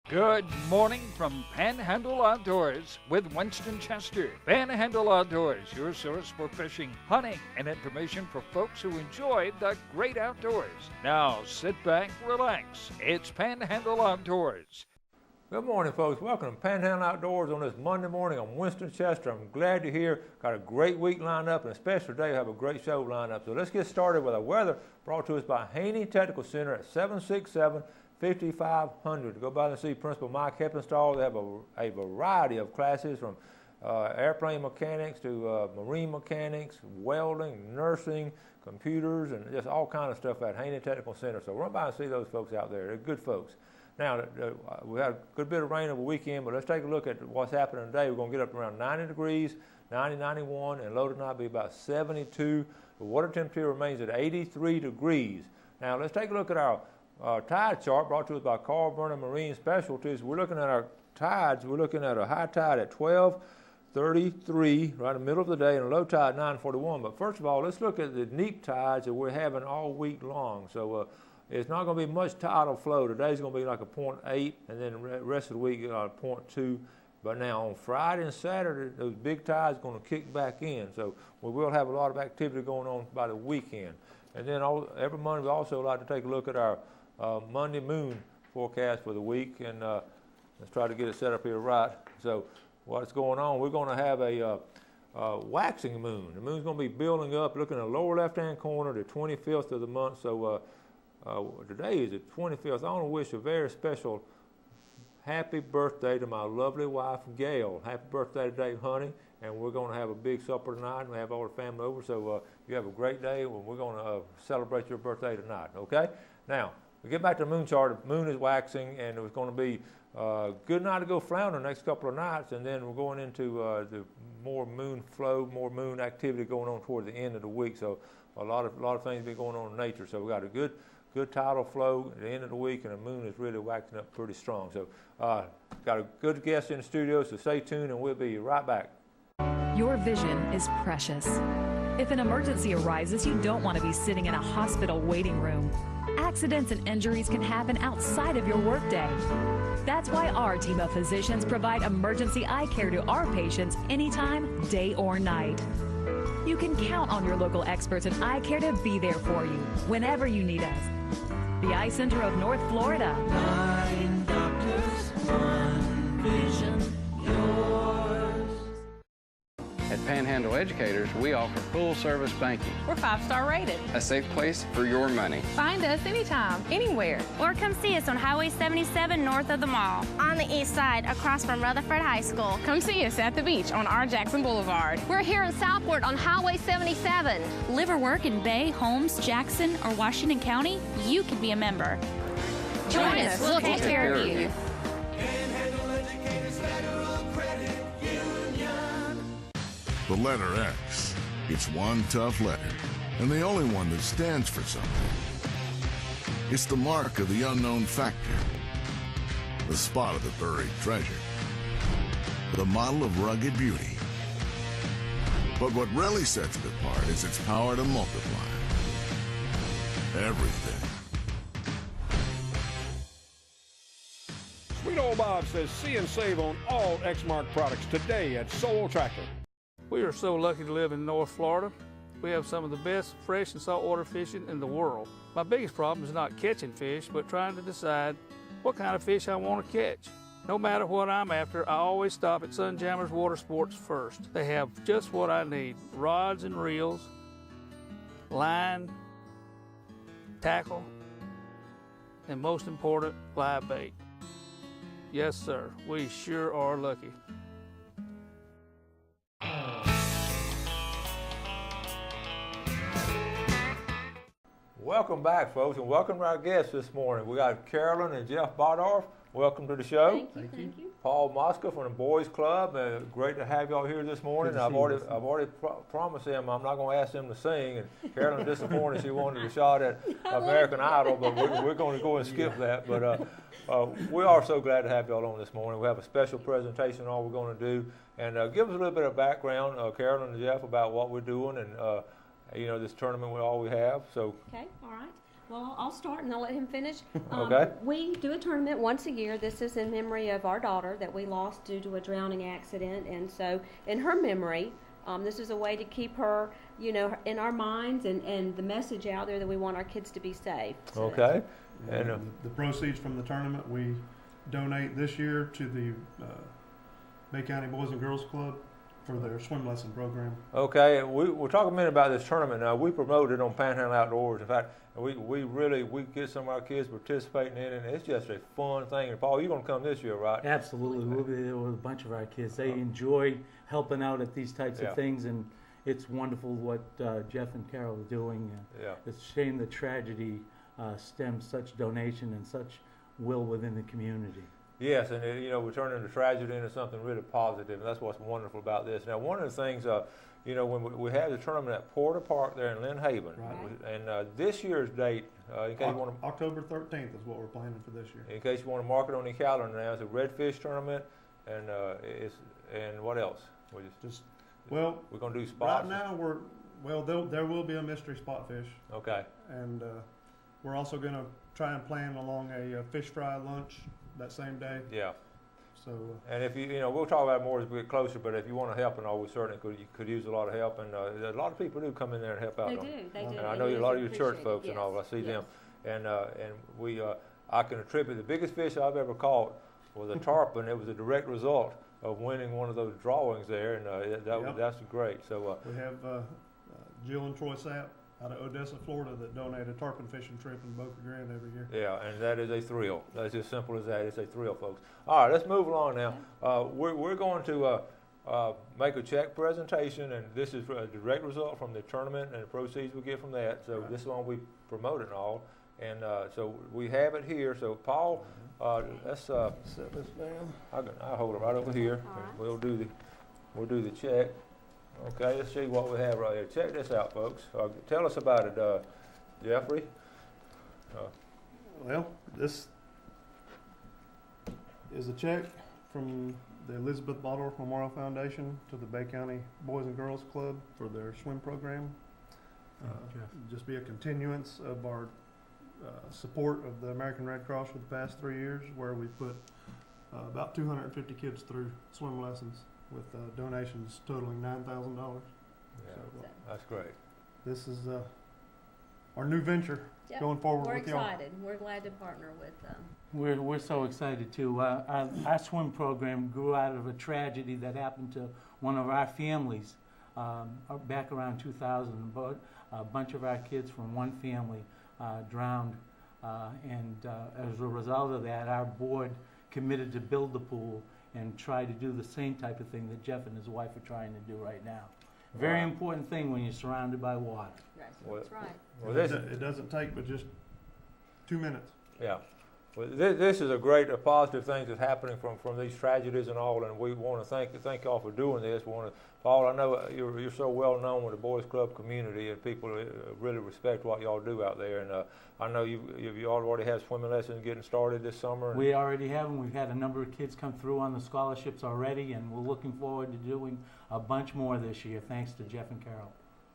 Good morning from Panhandle Outdoors with Winston Chester. Panhandle Outdoors, your source for fishing, hunting, and information for folks who enjoy the great outdoors. Now sit back, relax. It's Panhandle Outdoors. Good morning, folks. Welcome to Panhandle Outdoors on this Monday morning. I'm Winston Chester. I'm glad you're here. Got a great week lined up, and especially today we have a great show lined up. So let's get started with our weather brought to us by Haney Technical Center at 767-5500. To go by and see Principal Mike Heppenstall. They have a variety of classes from airplane mechanics to marine mechanics, welding, nursing, computers, and just all kinds of stuff at Haney Technical Center. So run by and see those folks out there. They're good folks. Now, we had a good bit of rain over the weekend, but let's take a look at what's happening today. We're going to get up around 90 degrees, 90, 91, and low tonight will be about 72. The water temperature remains at 83 degrees. Now, let's take a look at our tide chart brought to us by Carl Burnham Marine Specialties. We're looking at our tides. We're looking at a high tide at 12:33, right in the middle of the day, and a low tide 9:41. But first of all, let's look at the neap tides that we're having all week long. So it's not going to be much tidal flow. Today's going to be like a 0.8, and then the rest of the week 0.2. But now on Friday and Saturday, those big tides are going to kick back in. So we will have a lot of activity going on by the weekend. And then every Monday we also like to take a look at our Monday moon forecast for the week, and let's try to get it set up here right. So what's going on, we're going to have a waxing moon. The moon's going to be building up, looking at the lower left-hand corner, the 25th of the month. So today is the 25th. I want to wish a very special happy birthday to my lovely wife, Gail. Happy birthday today, honey. And we're going to have a big supper tonight, and we have all the family over. So you have a great day, and we're going to celebrate your birthday tonight, okay? Now, we get back to the moon chart. The moon is waxing, and it's going to be a good night to go flounder the next couple of nights, and then we're going into the more moon flow, more moon activity going on toward the end of the week. So a lot of things be going on in nature. So we got a good tidal flow at the end of the week, and the moon is really waxing up pretty strong. So got a good guest in the studio, so stay tuned, and we'll be right back. Your vision is precious. If an emergency arises, you don't want to be sitting in a hospital waiting room. Accidents and injuries can happen outside of your workday. That's why our team of physicians provide emergency eye care to our patients anytime, day or night. You can count on your local experts in eye care to be there for you whenever you need us. The Eye Center of North Florida. 9 doctors, 1 vision, yours. At Panhandle Educators, we offer full-service banking. We're 5-star rated. A safe place for your money. Find us anytime, anywhere. Or come see us on Highway 77 north of the mall. On the east side, across from Rutherford High School. Come see us at the beach on R. Jackson Boulevard. We're here in Southport on Highway 77. Live or work in Bay, Holmes, Jackson, or Washington County? You can be a member. Join us. We'll take care of you. The letter X. It's one tough letter, and the only one that stands for something. It's the mark of the unknown factor, the spot of the buried treasure, the model of rugged beauty. But what really sets it apart is its power to multiply everything. Sweet old Bob says see and save on all Exmark products today at Soul Tractor. We are so lucky to live in North Florida. We have some of the best fresh and saltwater fishing in the world. My biggest problem is not catching fish, but trying to decide what kind of fish I want to catch. No matter what I'm after, I always stop at Sunjammers Water Sports first. They have just what I need: rods and reels, line, tackle, and most important, live bait. Yes, sir, we sure are lucky. Welcome back, folks, and welcome to our guests this morning. We got Carolyn and Jeff Bodorf. Welcome to the show. Thank you. Paul Mosca from the Boys Club. Great to have y'all here this morning. I've already promised them I'm not going to ask them to sing, and Carolyn disappointed she wanted a shot at American Idol, but we're going to go and skip that. But we are so glad to have y'all on this morning. We have a special presentation on all we're going to do, and give us a little bit of background, Carolyn and Jeff, about what we're doing and this tournament we have. So. Okay, all right. Well, I'll start and I'll let him finish. Okay. We do a tournament once a year. This is in memory of our daughter that we lost due to a drowning accident. And so in her memory, this is a way to keep her, you know, in our minds and the message out there that we want our kids to be safe. So Okay. And the proceeds from the tournament we donate this year to the Bay County Boys and Girls Club for their swim lesson program. Okay, we'll talk a minute about this tournament now. We promote it on Panhandle Outdoors. In fact, we get some of our kids participating in it, and it's just a fun thing. And Paul, you're going to come this year, right? Absolutely. We'll be there with a bunch of our kids. They enjoy helping out at these types of things, and it's wonderful what Jeff and Carol are doing. It's a shame the tragedy stems such donation and such will within the community. Yes, and you know, we're turning the tragedy into something really positive, and that's what's wonderful about this. Now, one of the things, you know, when we have the tournament at Porter Park there in Lynn Haven, and this year's date, in case you want to, October 13th is what we're planning for this year. In case you want to mark it on your calendar now, it's a redfish tournament, and and what else? We're going to do spots. Right now there will be a mystery spot fish. Okay. And we're also going to try and plan along a fish fry lunch that same day. Yeah. So. And if you know, we'll talk about it more as we get closer. But if you want to help and all, we certainly could use a lot of help. And a lot of people do come in there and help out. They do. And I know a lot of your church folks and all. I see them. And I can attribute the biggest fish I've ever caught was a tarpon. It was a direct result of winning one of those drawings there, and that's great. So we have Jill and Troy Sapp out of Odessa, Florida, that donate a tarpon fishing trip in Boca Grande every year. Yeah, and that is a thrill. That's as simple as that. It's a thrill, folks. All right, let's move along now. We're going to make a check presentation, and this is a direct result from the tournament and the proceeds we get from that. So this is one we promote and all. And so we have it here. So Paul, let's set this down. I'll hold it right over here. And we'll do the check. Okay, let's see what we have right here. Check this out, folks. Tell us about it, Jeffrey. Well, this is a check from the Elizabeth Bottle Memorial Foundation to the Bay County Boys and Girls Club for their swim program. Just be a continuance of our support of the American Red Cross for the past 3 years, where we put about 250 kids through swim lessons with donations totaling $9,000. Yeah, so, that's great. This is our new venture going forward with y'all. We're excited. We're glad to partner with them. We're so excited too. Our swim program grew out of a tragedy that happened to one of our families back around 2000. A bunch of our kids from one family drowned, and as a result of that, our board committed to build the pool and try to do the same type of thing that Jeff and his wife are trying to do right now. Very important thing when you're surrounded by water. That's right. Well, it doesn't take but just 2 minutes. Yeah. Well, this is a positive thing that's happening from these tragedies and all, and we want to thank y'all for doing this. Paul, I know you're so well known with the Boys Club community, and people really respect what y'all do out there. And I know you already have swimming lessons getting started this summer. We already have them. We've had a number of kids come through on the scholarships already, and we're looking forward to doing a bunch more this year, thanks to Jeff and Carol.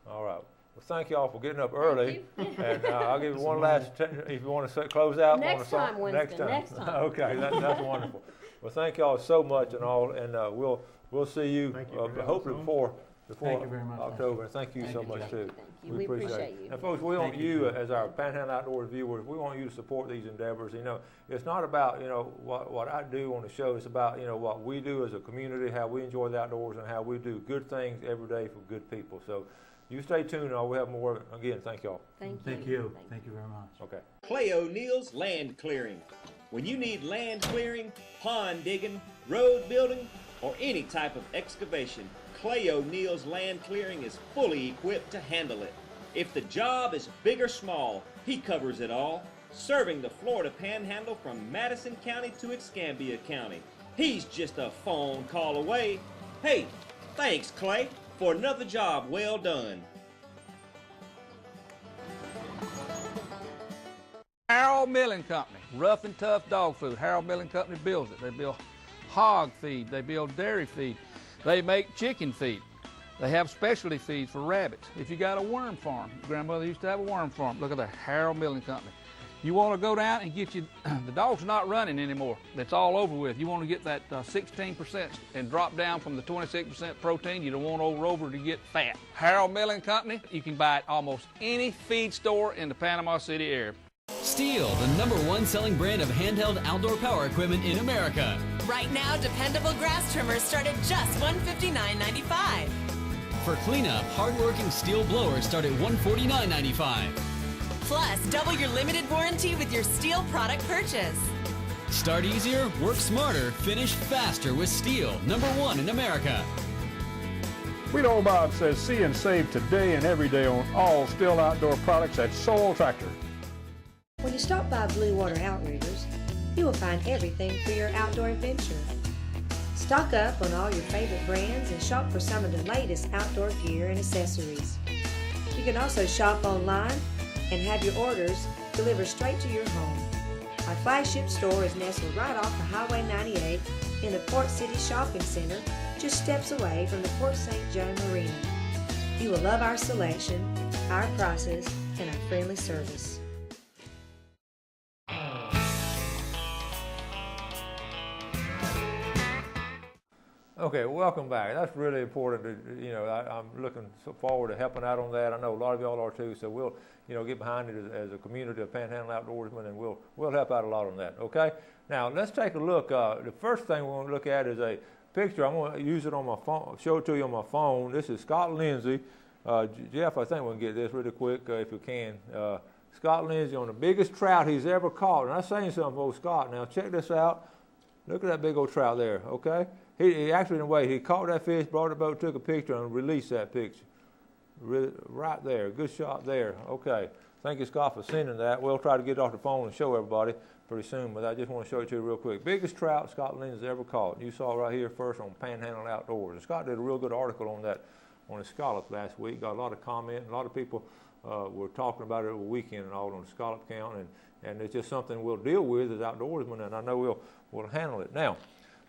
All right. Well, thank y'all for getting up early. And I'll give you one last, if you want to close out. Next time, Winston. Next time. Okay, that's wonderful. Well, thank y'all so much and all, and we'll see you hopefully before October. Thank you so much too. We appreciate you. And folks, we want you as our Panhandle Outdoors viewers. We want you to support these endeavors. You know, it's not about what I do on the show. It's about what we do as a community, how we enjoy the outdoors, and how we do good things every day for good people. So. You stay tuned, and we'll have more. Again, thank y'all. Thank you. Thank you very much. Okay. Clay O'Neill's Land Clearing. When you need land clearing, pond digging, road building, or any type of excavation, Clay O'Neill's Land Clearing is fully equipped to handle it. If the job is big or small, he covers it all, serving the Florida Panhandle from Madison County to Escambia County. He's just a phone call away. Hey, thanks, Clay, for another job well done. Harold Milling Company, rough and tough dog food. Harold Milling Company builds it. They build hog feed. They build dairy feed. They make chicken feed. They have specialty feeds for rabbits. If you got a worm farm, grandmother used to have a worm farm. Look at the Harold Milling Company. You want to go down and get you, the dog's not running anymore. It's all over with. You want to get that 16% and drop down from the 26% protein. You don't want old Rover to get fat. Harold Milling Company, you can buy at almost any feed store in the Panama City area. Steel, the #1 selling brand of handheld outdoor power equipment in America. Right now, dependable grass trimmers start at just $159.95. For cleanup, hard-working Steel blowers start at $149.95. Plus, double your limited warranty with your Steel product purchase. Start easier, work smarter, finish faster with Steel, #1 in America. Sweet Old Bob says see and save today and every day on all Steel outdoor products at Soul Tractor. When you stop by Blue Water Outriggers, you will find everything for your outdoor adventure. Stock up on all your favorite brands and shop for some of the latest outdoor gear and accessories. You can also shop online and have your orders delivered straight to your home. Our flagship store is nestled right off of Highway 98 in the Port City Shopping Center, just steps away from the Port St. Joe Marina. You will love our selection, our prices, and our friendly service. Okay, welcome back. That's really important. I'm looking forward to helping out on that. I know a lot of y'all are too, so we'll, get behind it as a community of Panhandle outdoorsmen, and we'll help out a lot on that. Okay. Now let's take a look. The first thing we want to look at is a picture. I'm going to use it on my phone, show it to you on my phone. This is Scott Lindsay. Jeff, I think we can get this really quick if we can. Scott Lindsay on the biggest trout he's ever caught. And I'm saying something for Scott. Now check this out. Look at that big old trout there. Okay. He actually, in a way, he caught that fish, brought the boat, took a picture, and released that picture. Right there. Good shot there. Okay. Thank you, Scott, for sending that. We'll try to get off the phone and show everybody pretty soon, but I just want to show it to you real quick. Biggest trout Scott Lindsay's ever caught. You saw it right here first on Panhandle Outdoors. And Scott did a real good article on that on his scallop last week. Got a lot of comment. A lot of people were talking about it over the weekend and all on the scallop count, and it's just something we'll deal with as outdoorsmen, and I know we'll handle it. Now,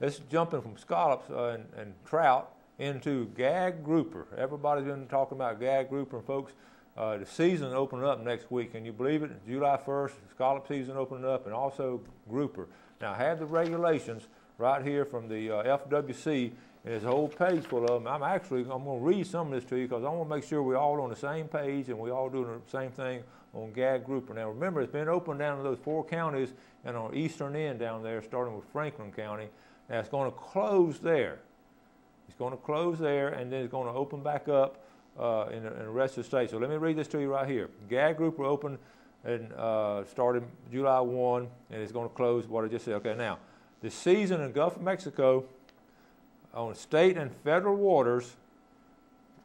let's jump in from scallops and trout into gag grouper. Everybody's been talking about gag grouper, and folks, the season opening up next week. Can you believe it? July 1st, scallop season opening up, and also grouper. Now, I have the regulations right here from the FWC, and there's a whole page full of them. I'm going to read some of this to you because I want to make sure we're all on the same page and we're all doing the same thing on gag grouper. Now, remember, it's been open down to those 4 counties and on eastern end down there, starting with Franklin County. Now, it's going to close there. It's going to close there, and then it's going to open back up in the rest of the state. So let me read this to you right here. Gag grouper open and started July 1, and it's going to close what I just said. Okay, now, the season in Gulf of Mexico on state and federal waters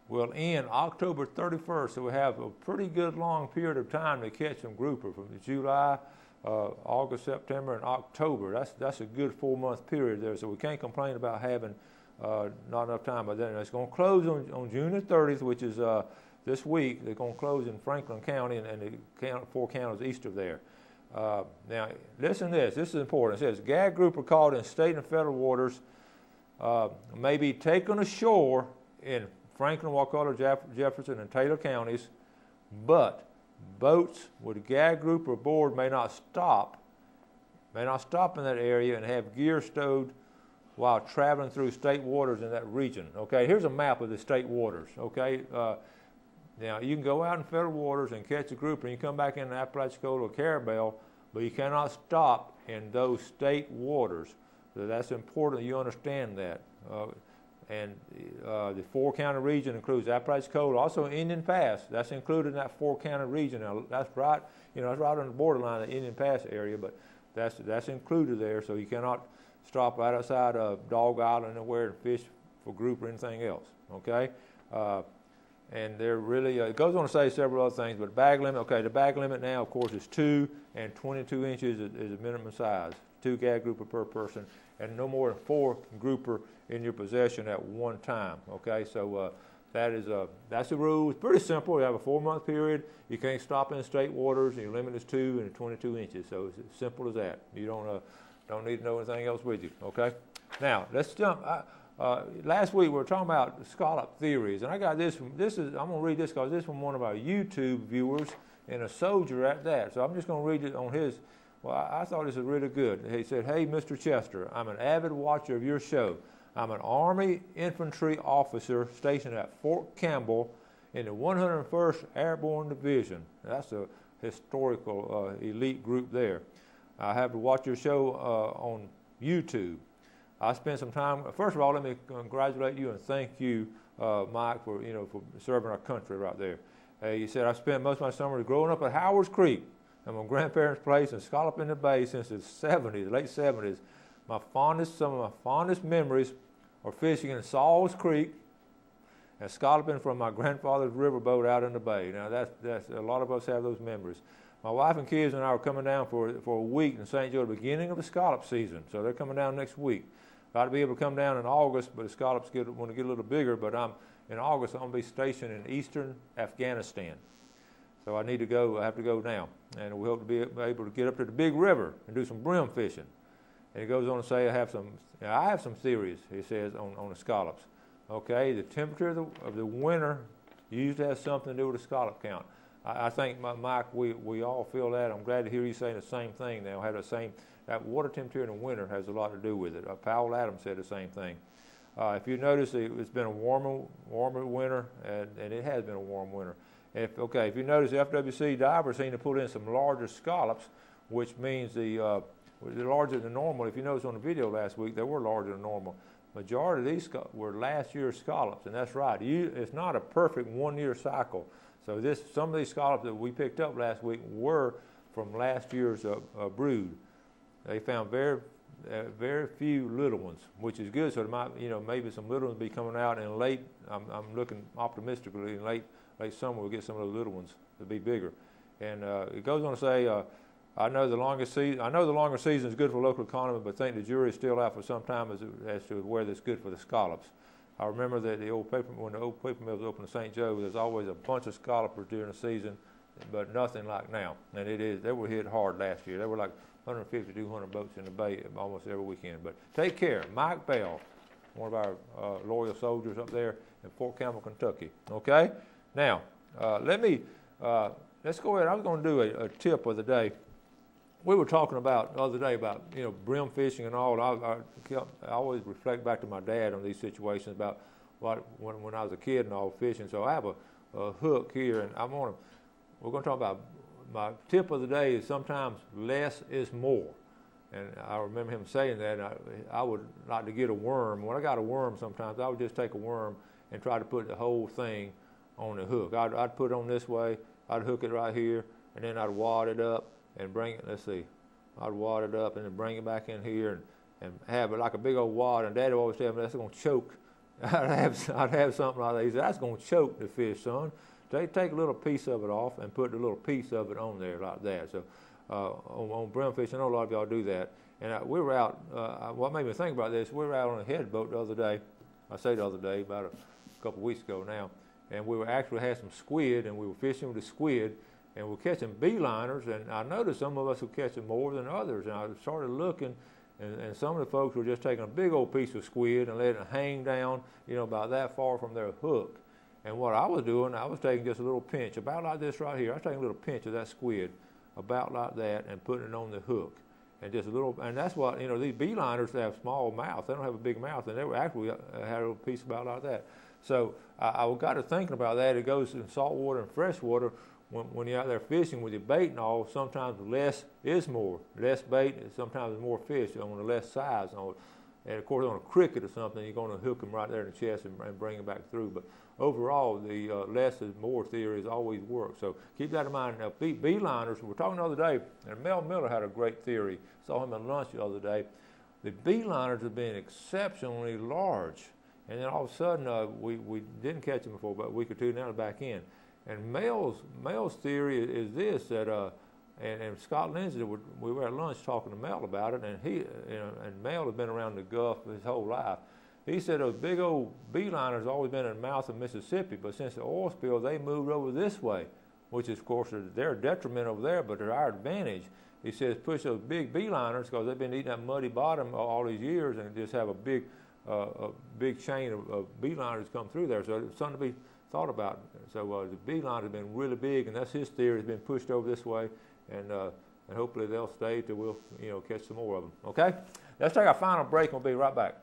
will end October 31st. So we have a pretty good long period of time to catch some grouper from July, August, September, and October. That's a good 4-month period there. So we can't complain about having not enough time. But then it's going to close on June the 30th, which is this week. They're going to close in Franklin County and the 4 counties east of there. Now, listen to this. This is important. It says, gag grouper caught in state and federal waters may be taken ashore in Franklin, Wakulla, Jefferson, and Taylor counties, but boats with gag grouper aboard may not stop in that area and have gear stowed while traveling through state waters in that region. Okay, here's a map of the state waters. Okay, now you can go out in federal waters and catch a grouper, and you come back in Apalachicola or Carabel, but you cannot stop in those state waters. So that's important that you understand that. And the 4-county region includes Apalachicola, also Indian Pass. That's included in that 4-county region. Now, that's right, that's right on the borderline of the Indian Pass area, but that's included there. So you cannot stop right outside of Dog Island anywhere and fish for grouper or anything else. Okay, and they're really it goes on to say several other things, but bag limit. Okay, the bag limit now, of course, is 2 and 22 inches is a minimum size. 2 gag grouper per person, and no more than 4 grouper in your possession at one time. Okay, so that's the rule. It's pretty simple. You have a 4-month period. You can't stop in state waters, and your limit is 2 and 22 inches. So it's as simple as that. You don't need to know anything else with you. Okay. Now let's jump. last week we were talking about scallop theories, and I got this from, I'm going to read this because this is from one of our YouTube viewers, and a soldier at that. So I'm just going to read it on his. Well, I thought this was really good. He said, "Hey, Mr. Chester, I'm an avid watcher of your show. I'm an Army infantry officer stationed at Fort Campbell in the 101st Airborne Division." That's a historical elite group there. I have to watch your show on YouTube. I spent some time. First of all, let me congratulate you and thank you, Mike, for for serving our country right there. He said, "I spent most of my summers growing up at Howard's Creek at my grandparents' place in Scallop in the Bay since the 70s, late 70s. Some of my fondest memories are fishing in Saul's Creek and scalloping from my grandfather's riverboat out in the bay." Now, that's a lot of us have those memories. My wife and kids and I are coming down for a week in St. Joe, the beginning of the scallop season. So they're coming down next week. Got to be able to come down in August, but the scallops want to get a little bigger. But in August, I'm going to be stationed in eastern Afghanistan. So I need to go. I have to go now. And we hope to be able to get up to the big river and do some brim fishing. And he goes on to say, I have some theories, he says, on the scallops. Okay, the temperature of the winter usually has something to do with the scallop count. I think, Mike, we all feel that. I'm glad to hear you saying the same thing now. That water temperature in the winter has a lot to do with it. Powell Adams said the same thing. If you notice, it's been a warmer winter, and it has been a warm winter. If you notice, FWC divers seem to pull in some larger scallops, which means they're larger than normal. If you notice on the video last week, they were larger than normal. Majority of these were last year's scallops, and that's right. It's not a perfect one-year cycle. So some of these scallops that we picked up last week were from last year's brood. They found very few little ones, which is good. So there might, maybe some little ones be coming out in late. I'm looking optimistically in late summer we'll get some of those little ones to be bigger. And it goes on to say, I know the longer season is good for local economy, but think the jury is still out for some time as to whether it's good for the scallops. I remember that when the old paper mill was open in St. Joe, there's always a bunch of scallopers during the season, but nothing like now. And they were hit hard last year. There were like 150, 200 boats in the bay almost every weekend. But take care. Mike Bell, one of our loyal soldiers up there in Fort Campbell, Kentucky. Okay? Now, let's go ahead. I was going to do a tip of the day. We were talking about the other day about brim fishing and all. I always reflect back to my dad on these situations about when I was a kid and all fishing. So I have a hook here, and we're going to talk about my tip of the day is sometimes less is more. And I remember him saying that. I would like to get a worm. When I got a worm, sometimes I would just take a worm and try to put the whole thing on the hook. I'd put it on this way. I'd hook it right here, and then I'd wad it up and bring it. Let's see. I'd wad it up and then bring it back in here and have it like a big old wad. And Daddy would always tell me that's going to choke. I'd have something like that. He said, that's going to choke the fish, son. Take a little piece of it off and put a little piece of it on there like that. So on brim fish, I know a lot of y'all do that. And we were out, what made me think about this, we were out on a head boat the other day. I say the other day, about a couple of weeks ago now. And we had some squid, and we were fishing with the squid, and we were catching beeliners. And I noticed some of us were catching more than others. And I started looking, and some of the folks were just taking a big old piece of squid and letting it hang down, about that far from their hook. And what I was doing, I was taking just a little pinch, about like this right here. I was taking a little pinch of that squid, about like that, and putting it on the hook. And just a little, and that's what, these beeliners, they have small mouths. They don't have a big mouth, and they were actually had a little piece about like that. So I got to thinking about that. It goes in salt water and fresh water. When you're out there fishing with your bait and all, sometimes less is more. Less bait, and sometimes more fish on the less size. And of course, on a cricket or something, you're going to hook them right there in the chest and bring them back through. But overall, the less is more theory has always worked. So keep that in mind. Now, beeliners, we were talking the other day, and Mel Miller had a great theory. Saw him at lunch the other day. The beeliners have been exceptionally large. And then all of a sudden, we didn't catch them for about a week or two, now they're back in. And Mel's theory is this, that and Scott Lindsay, we were at lunch talking to Mel about it, and and Mel has been around the Gulf his whole life. He said those big old beeliners always been in the mouth of Mississippi, but since the oil spill, they moved over this way, which is, of course, they're a detriment over there, but they're our advantage. He says push those big beeliners because they've been eating that muddy bottom all these years and just have a big a big chain of beeliners come through there, so it's something to be thought about. So the beelines have been really big, and that's his theory. It's been pushed over this way, and hopefully they'll stay till we'll catch some more of them. Okay, let's take our final break, and we'll be right back.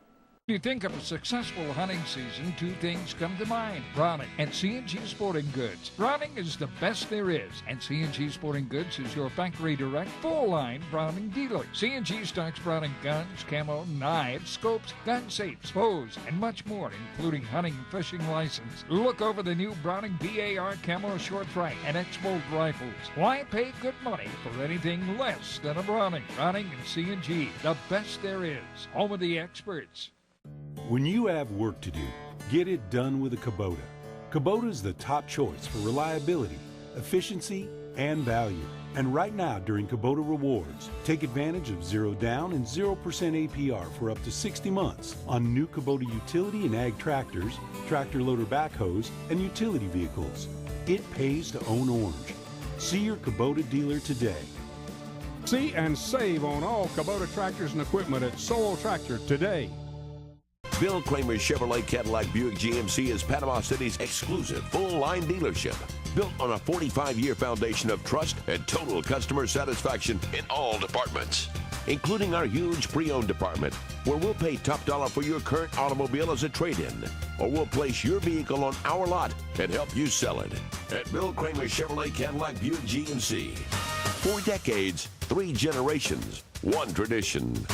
When you think of a successful hunting season, two things come to mind: Browning and C&G Sporting Goods. Browning is the best there is, and C&G Sporting Goods is your factory direct, full-line Browning dealer. C&G stocks Browning guns, camo, knives, scopes, gun safes, bows, and much more, including hunting and fishing license. Look over the new Browning BAR camo short track and X-Bolt rifles. Why pay good money for anything less than a Browning? Browning and C&G, the best there is. Home of the experts. When you have work to do, get it done with a Kubota. Kubota is the top choice for reliability, efficiency, and value. And right now, during Kubota Rewards, take advantage of 0 down and 0% APR for up to 60 months on new Kubota utility and ag tractors, tractor loader backhoes, and utility vehicles. It pays to own orange. See your Kubota dealer today. See and save on all Kubota tractors and equipment at Sowell Tractor today. Bill Kramer Chevrolet Cadillac Buick GMC is Panama City's exclusive full-line dealership, built on a 45-year foundation of trust and total customer satisfaction in all departments, including our huge pre-owned department, where we'll pay top dollar for your current automobile as a trade-in, or we'll place your vehicle on our lot and help you sell it. At Bill Kramer Chevrolet Cadillac Buick GMC. 4 decades, 3 generations, 1 tradition.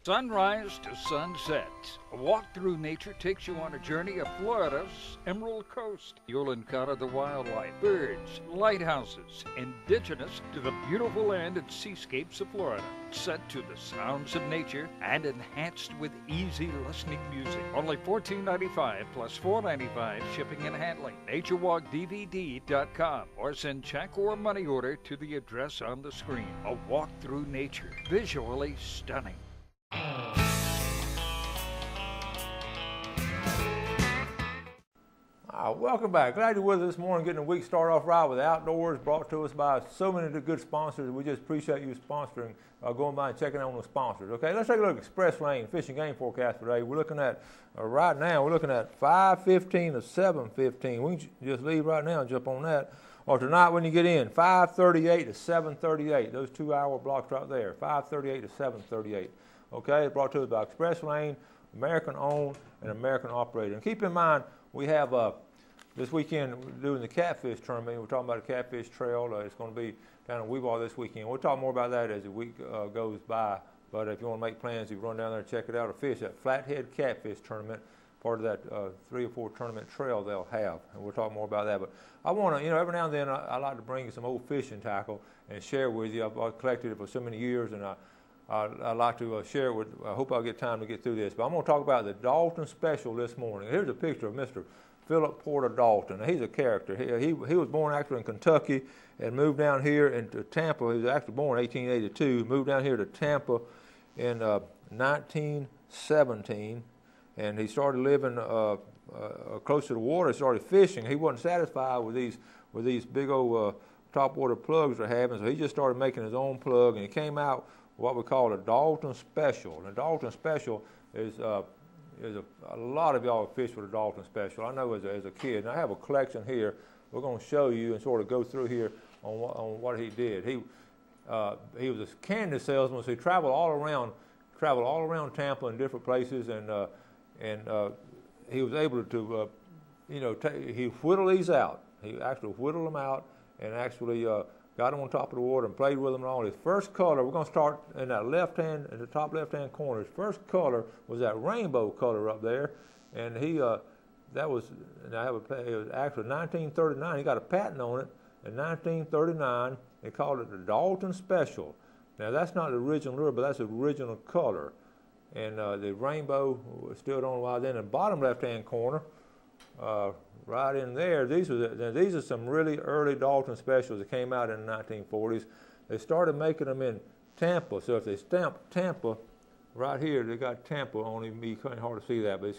Sunrise to sunset. A walk through nature takes you on a journey of Florida's Emerald Coast. You'll encounter the wildlife, birds, lighthouses, indigenous to the beautiful land and seascapes of Florida. Set to the sounds of nature and enhanced with easy listening music. Only $14.95 plus $4.95 shipping and handling. NatureWalkDVD.com or send check or money order to the address on the screen. A walk through nature. Visually stunning. Welcome back. Glad you're with us this morning, getting the week started off right with the outdoors, brought to us by so many good sponsors. We just appreciate you sponsoring, going by and checking out on the sponsors. Okay, let's take a look at Express Lane Fishing Game Forecast today. We're looking at, right now, we're looking at 5:15 to 7:15. We can just leave right now and jump on that. Or tonight when you get in, 5:38 to 7:38. Those 2-hour blocks right there, 5:38 to 7:38. Okay, it's brought to us by Express Lane, American owned and American operated. And keep in mind, we have this weekend we're doing the catfish tournament. We're talking about a catfish trail. It's going to be down in Weevaw this weekend. We'll talk more about that as the week goes by. But if you want to make plans, you run down there and check it out or fish that Flathead Catfish Tournament, part of that 3 or 4 tournament trail they'll have. And we'll talk more about that. But I want to, every now and then I like to bring you some old fishing tackle and share with you. I've collected it for so many years, and I'd like to share it with, I hope I'll get time to get through this. But I'm going to talk about the Dalton Special this morning. Here's a picture of Mr. Philip Porter Dalton. Now, he's a character. He was born actually in Kentucky and moved down here into Tampa. He was actually born in 1882, moved down here to Tampa in 1917, and he started living close to the water. He started fishing. He wasn't satisfied with these big old topwater plugs they're having, so he just started making his own plug, and he came out what we call a Dalton Special. And the Dalton Special is a lot of y'all fish with a Dalton Special. I know as a kid, and I have a collection here. We're going to show you and sort of go through here on what he did. He was a candy salesman, so he traveled all around Tampa in different places, and he was able to, he whittled these out. He actually whittled them out and actually got them on top of the water and played with them and all. His first color, we're going to start in that left-hand, in the top left-hand corner. His first color was that rainbow color up there, and it was actually 1939. He got a patent on it in 1939. They called it the Dalton Special. Now, that's not the original lure, but that's the original color. And the rainbow stood on a while. Then in the bottom left-hand corner, right in there, these are some really early Dalton Specials that came out in the 1940s. They started making them in Tampa. So if they stamp Tampa, right here, they got Tampa on it. You can't hardly see that, but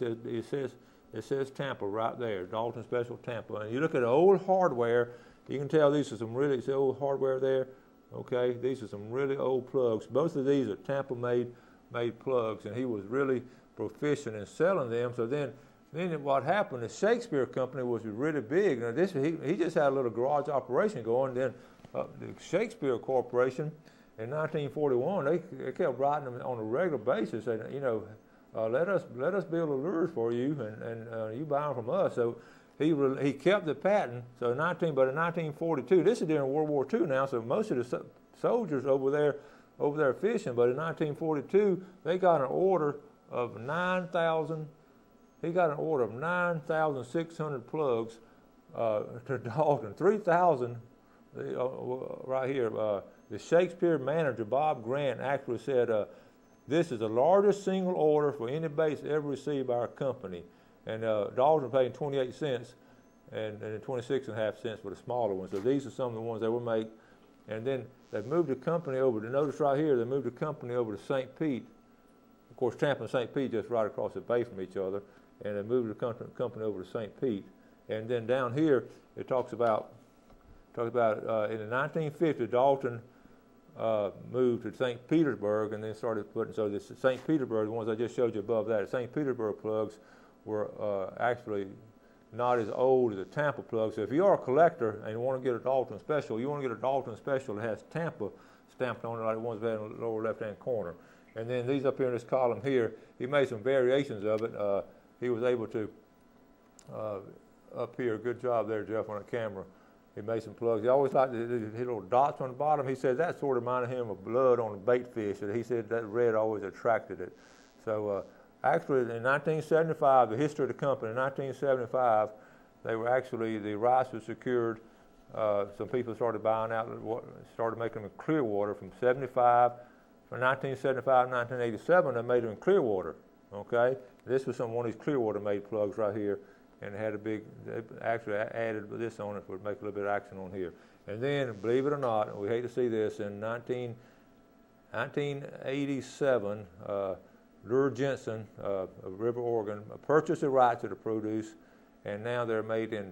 it says Tampa right there, Dalton Special Tampa. And you look at the old hardware, you can tell these are some really, see old hardware there? Okay, these are some really old plugs. Both of these are Tampa-made made plugs, and he was really proficient in selling them. So then what happened, the Shakespeare Company was really big. Now he just had a little garage operation going. Then the Shakespeare Corporation in 1941, they kept writing them on a regular basis, saying, you know, let us build the lures for you, and you buy them from us. So he kept the patent. So in 1942, this is during World War II now. So most of the soldiers over there fishing. But in 1942, they got an order of 9,000. He got an order of 9,600 plugs to Dalton. 3,000 right here. The Shakespeare manager, Bob Grant, actually said, this is the largest single order for any base ever received by our company. And Dalton paid 28 cents and 26.5 cents for the smaller ones. So these are some of the ones that were made. And then they moved the company over to, notice right here, they moved the company over to St. Pete. Of course, Tampa and St. Pete just right across the bay from each other. And they moved the company over to St. Pete. And then down here, it talks about in the 1950s, Dalton moved to St. Petersburg and then started putting, so the St. Petersburg, the ones I just showed you above that, the St. Petersburg plugs were actually not as old as the Tampa plugs. So if you are a collector and you want to get a Dalton Special, you want to get a Dalton Special that has Tampa stamped on it like the ones we had in the lower left-hand corner. And then these up here in this column here, he made some variations of it. He was able to, up here, good job there, Jeff, on the camera. He made some plugs. He always liked the little dots on the bottom. He said that sort of reminded him of blood on a bait fish. And he said that red always attracted it. So actually, in 1975, the history of the company, in 1975, they were actually, the rights were secured. Some people started buying out, started making them in Clearwater from 1975 to 1987, they made them in Clearwater, okay? This was one of these Clearwater-made plugs right here. And it had a big, they actually added this on it to make a little bit of action on here. And then, believe it or not, we hate to see this, in 1987, Lure Jensen of River, Oregon, purchased the rights to the produce, and now they're made in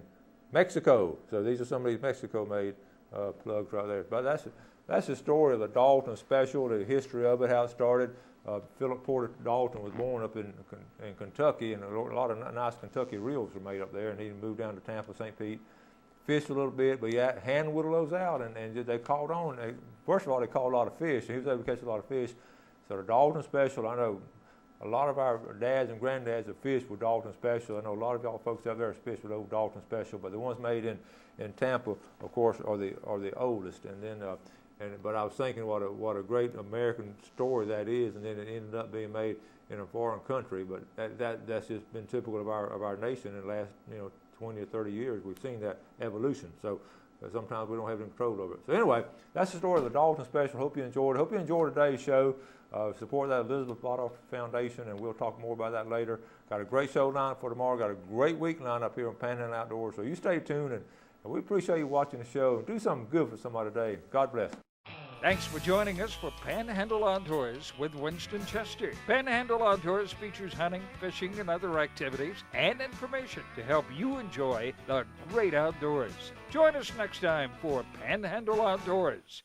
Mexico. So these are some of these Mexico-made plugs right there. But that's the story of the Dalton Special, the history of it, how it started. Philip Porter Dalton was born up in Kentucky, and a lot of nice Kentucky reels were made up there, and he moved down to Tampa, St. Pete, fished a little bit, but he hand whittled those out, and they caught on. First of all, they caught a lot of fish, and he was able to catch a lot of fish. So the Dalton Special, I know a lot of our dads and granddads have fished with Dalton Special. I know a lot of y'all folks out there have fished with old Dalton Special, but the ones made in Tampa, of course, are the oldest. And then but I was thinking what a great American story that is, and then it ended up being made in a foreign country. But that's just been typical of our nation in the last 20 or 30 years. We've seen that evolution. So sometimes we don't have any control over it. So anyway, that's the story of the Dalton Special. Hope you enjoyed it. Hope you enjoyed today's show. Support that Elizabeth Bottoff Foundation, and we'll talk more about that later. Got a great show lined up for tomorrow. Got a great week lined up here on Panhandle Outdoors. So you stay tuned, and we appreciate you watching the show. Do something good for somebody today. God bless. Thanks for joining us for Panhandle Outdoors with Winston Chester. Panhandle Outdoors features hunting, fishing, and other activities and information to help you enjoy the great outdoors. Join us next time for Panhandle Outdoors.